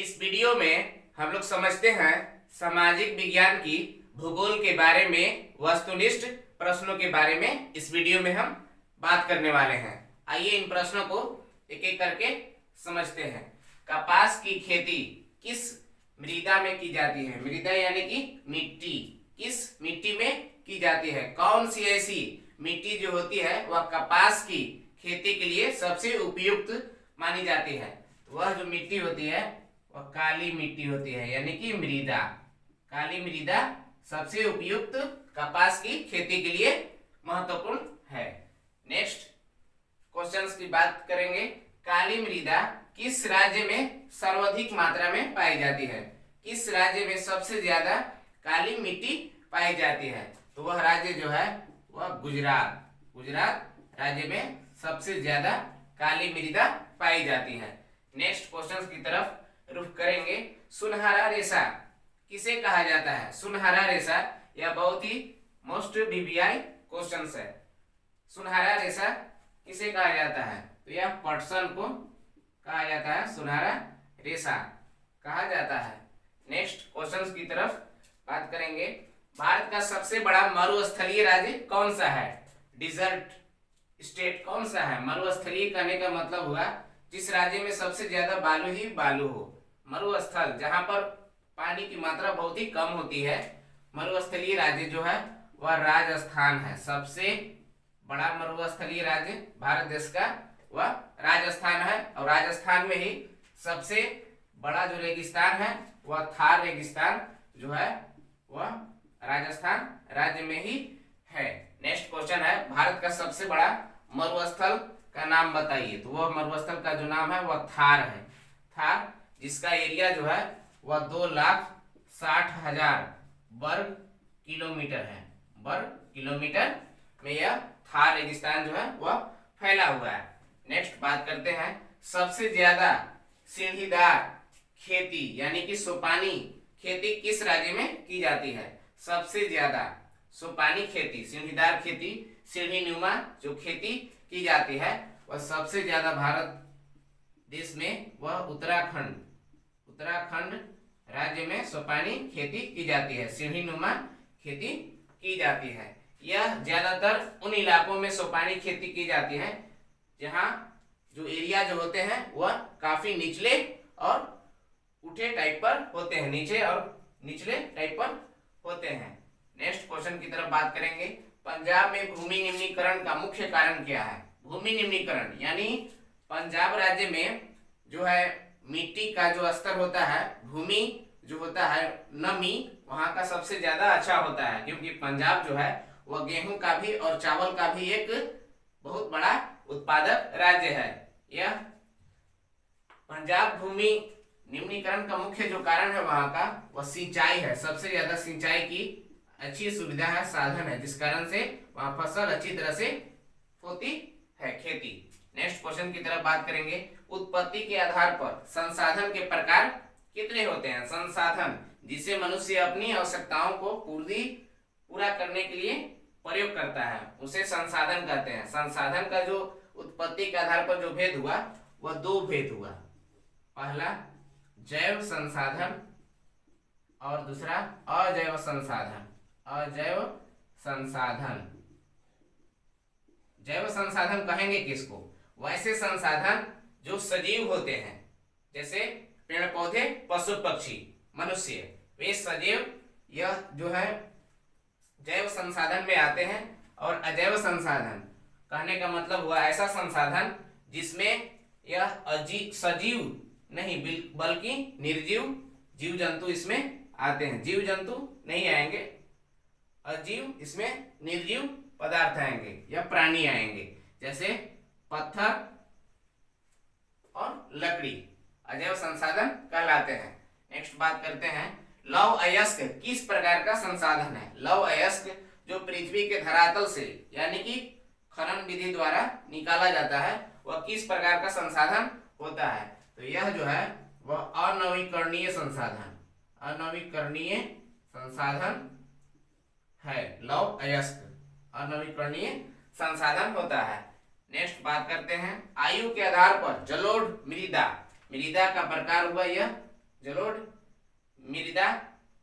इस वीडियो में हम लोग समझते हैं सामाजिक विज्ञान की भूगोल के बारे में वस्तुनिष्ठ प्रश्नों के बारे में इस वीडियो में हम बात करने वाले हैं। आइए इन प्रश्नों को एक एक करके समझते हैं। कपास की खेती किस मृदा में की जाती है? मृदा यानी कि मिट्टी। किस मिट्टी में की जाती है? कौन सी ऐसी मिट्टी जो होती है वह कपास की खेती के लिए सबसे उपयुक्त मानी जाती है? वह जो मिट्टी होती है वह काली मिट्टी होती है, यानी कि मृदा। काली मृदा सबसे उपयुक्त कपास की खेती के लिए महत्वपूर्ण है। नेक्स्ट क्वेश्चंस की बात करेंगे। काली मृदा किस राज्य में सर्वाधिक मात्रा में पाई जाती है? किस राज्य में सबसे ज्यादा काली मिट्टी पाई जाती है? तो वह राज्य जो है वह गुजरात। गुजरात राज्य में सबसे ज्यादा काली मृदा पाई जाती है। नेक्स्ट क्वेश्चंस की तरफ रुख करेंगे। सुनहरा रेशा किसे कहा जाता है? सुनहरा रेशा यह बहुत ही मोस्ट वीवीआई क्वेश्चंस है। सुनहरा रेशा किसे कहा जाता है? तो यह पटसन को कहा जाता है, सुनहरा रेशा कहा जाता है। नेक्स्ट क्वेश्चंस की तरफ बात करेंगे। भारत का सबसे बड़ा मरुस्थलीय राज्य कौन सा है? डिजर्ट स्टेट कौन सा है? मरुस्थलीय कहने का मतलब हुआ जिस राज्य में सबसे ज्यादा बालू ही बालू हो। मरुस्थल जहां पर पानी की मात्रा बहुत ही कम होती है। मरुस्थलीय राज्य जो है वह राजस्थान है। सबसे बड़ा मरुस्थलीय राज्य भारत देश का वह राजस्थान है, और राजस्थान में ही सबसे बड़ा जो रेगिस्तान है वह थार रेगिस्तान जो है वह राजस्थान राज्य में ही है। नेक्स्ट क्वेश्चन है, भारत का सबसे बड़ा मरुस्थल का नाम बताइए। तो वह मरुस्थल का जो नाम है वह थार है। थार जिसका एरिया जो है वह 2,60,000 वर्ग किलोमीटर है। वर्ग किलोमीटर में यह थार रेगिस्तान जो है वह फैला हुआ है। नेक्स्ट बात करते हैं, सबसे ज्यादा सीढ़ीदार खेती यानी कि सोपानी खेती किस राज्य में की जाती है? सबसे ज्यादा सोपानी खेती, सीढ़ीदार खेती, सीढ़ी नुमा जो खेती की जाती है वह सबसे ज्यादा भारत देश में वह उत्तराखंड राज्य में सोपानी खेती की जाती है, सीढ़ी नुमा खेती की जाती है। यह ज्यादातर उन इलाकों में सोपानी खेती की जाती है जहां जो एरिया जो होते हैं वह काफी निचले और उठे टाइप पर होते हैं, नीचे और निचले टाइप पर होते हैं। नेक्स्ट क्वेश्चन की तरफ बात करेंगे। पंजाब में भूमि निम्नीकरण का मुख्य कारण क्या है? भूमि निम्नीकरण यानी पंजाब राज्य में जो है मिट्टी का जो स्तर होता है, भूमि जो होता है, नमी वहां का सबसे ज्यादा अच्छा होता है, क्योंकि पंजाब जो है वह गेहूं का भी और चावल का भी एक बहुत बड़ा उत्पादक राज्य है। यह पंजाब भूमि निम्नीकरण का मुख्य जो कारण है वहां का वह सिंचाई है। सबसे ज्यादा सिंचाई की अच्छी सुविधा है, साधन है, जिस कारण से वहां फसल अच्छी तरह से होती है, खेती। नेक्स्ट क्वेश्चन की तरफ बात करेंगे। उत्पत्ति के आधार पर संसाधन के प्रकार कितने होते हैं? संसाधन जिसे मनुष्य अपनी आवश्यकताओं को पूरा करने के लिए प्रयोग करता है उसे संसाधन कहते हैं। संसाधन का जो उत्पत्ति के आधार पर जो भेद हुआ वह दो भेद हुआ। पहला जैव संसाधन और दूसरा अजैव संसाधन। अजैव संसाधन, जैव संसाधन कहेंगे किसको? वैसे संसाधन जो सजीव होते हैं, जैसे पेड़ पौधे, पशु पक्षी, मनुष्य, वे सजीव यह जो है जैव संसाधन में आते हैं। और अजैव संसाधन कहने का मतलब हुआ ऐसा संसाधन जिसमें यह सजीव नहीं बल्कि निर्जीव जीव जंतु इसमें आते हैं। जीव जंतु नहीं आएंगे, अजीव इसमें निर्जीव पदार्थ आएंगे या प्राणी आएंगे, जैसे पत्थर और लकड़ी अजैव संसाधन कहलाते हैं। नेक्स्ट बात करते हैं, लौह अयस्क किस प्रकार का संसाधन है? लौह अयस्क जो पृथ्वी के धरातल से यानी कि खनन विधि द्वारा निकाला जाता है वह किस प्रकार का संसाधन होता है? तो यह जो है वह अनवीकरणीय संसाधन, अनवीकरणीय संसाधन है। लौह अयस्क अनवीकरणीय संसाधन होता है। नेक्स्ट बात करते हैं, आयु के आधार पर जलोढ़ मृदा, मृदा का प्रकार हुआ यह जलोढ़ मृदा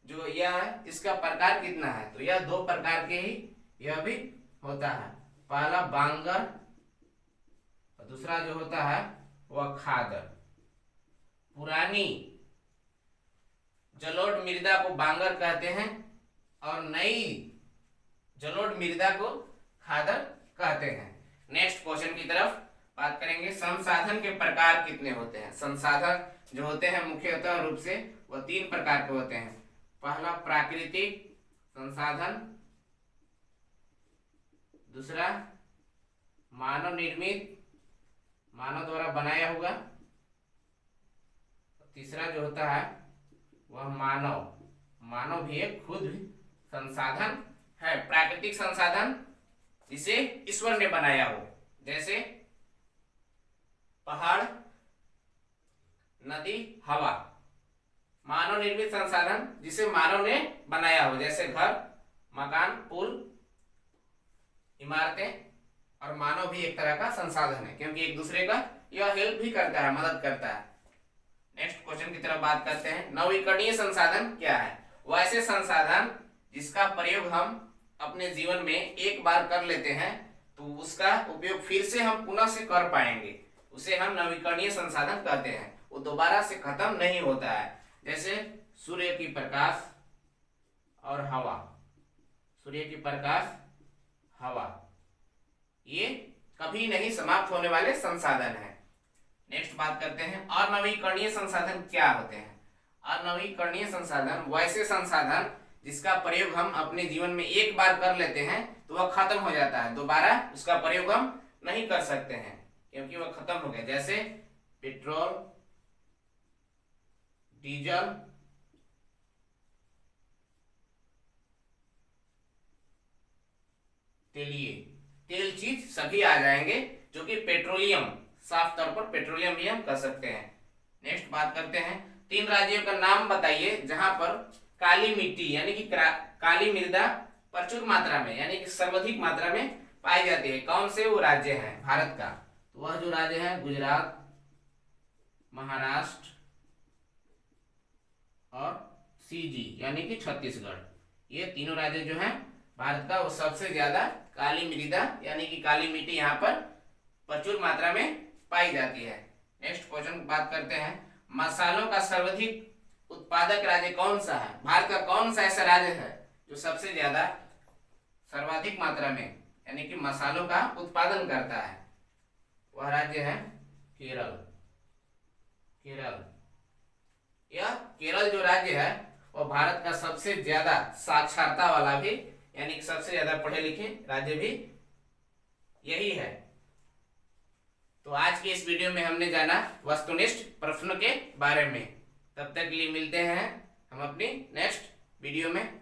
जो यह है, इसका प्रकार कितना है? तो यह 2 प्रकार के ही यह भी होता है। पहला बांगर और दूसरा जो होता है वह खादर। पुरानी जलोढ़ मृदा को बांगर कहते हैं और नई जलोढ़ मृदा को खादर कहते हैं। नेक्स्ट क्वेश्चन की तरफ बात करेंगे। संसाधन के प्रकार कितने होते हैं? संसाधन जो होते हैं मुख्यतः रूप से वह 3 प्रकार के होते हैं। पहला प्राकृतिक संसाधन, दूसरा मानव निर्मित, मानव द्वारा बनाया हुआ, तीसरा जो होता है वह मानव भी एक खुद संसाधन है। प्राकृतिक संसाधन जिसे ईश्वर ने बनाया हो, जैसे पहाड़, नदी, हवा। मानव निर्मित संसाधन जिसे मानव ने बनाया हो, जैसे घर, मकान, पुल, इमारतें। और मानव भी एक तरह का संसाधन है, क्योंकि एक दूसरे का यह हेल्प भी करता है, मदद करता है। नेक्स्ट क्वेश्चन की तरफ बात करते हैं। नवीकरणीय संसाधन क्या है? वैसे संसाधन जिसका प्रयोग हम अपने जीवन में एक बार कर लेते हैं तो उसका उपयोग फिर से हम पुनः से कर पाएंगे, उसे हम नवीकरणीय संसाधन कहते हैं। वो दोबारा से खत्म नहीं होता है। जैसे सूर्य की प्रकाश और हवा, सूर्य की प्रकाश, हवा, ये कभी नहीं समाप्त होने वाले संसाधन हैं। नेक्स्ट बात करते हैं अनवीकरणीय संसाधन क्या होते हैं? अनवीकरणीय संसाधन वैसे संसाधन जिसका प्रयोग हम अपने जीवन में एक बार कर लेते हैं तो वह खत्म हो जाता है, दोबारा उसका प्रयोग हम नहीं कर सकते हैं क्योंकि वह खत्म हो गया। जैसे पेट्रोल, डीजल, तेल चीज सभी आ जाएंगे, जो कि पेट्रोलियम, साफ तौर पर पेट्रोलियम भी हम कह सकते हैं। नेक्स्ट बात करते हैं 3 राज्यों का नाम बताइए जहां पर काली मिट्टी यानी कि काली मृदा प्रचुर मात्रा में यानी कि सर्वाधिक मात्रा में पाई जाती है। कौन से वो राज्य हैं भारत का? तो वह जो राज्य है गुजरात, महाराष्ट्र और सीजी यानी कि छत्तीसगढ़। ये तीनों राज्य जो हैं भारत का, वो सबसे ज्यादा काली मृदा यानी कि काली मिट्टी यहाँ पर प्रचुर मात्रा में पाई जाती है। नेक्स्ट क्वेश्चन बात करते हैं मसालों का सर्वाधिक उत्पादक राज्य कौन सा है? भारत का कौन सा ऐसा राज्य है जो सबसे ज्यादा सर्वाधिक मात्रा में यानी कि मसालों का उत्पादन करता है? वह राज्य है केरल। यह केरल जो राज्य है वह भारत का सबसे ज्यादा साक्षरता वाला भी यानी कि सबसे ज्यादा पढ़े लिखे राज्य भी यही है। तो आज के इस वीडियो में हमने जाना वस्तुनिष्ठ प्रश्नों के बारे में। तब तक के लिए मिलते हैं हम अपनी नेक्स्ट वीडियो में।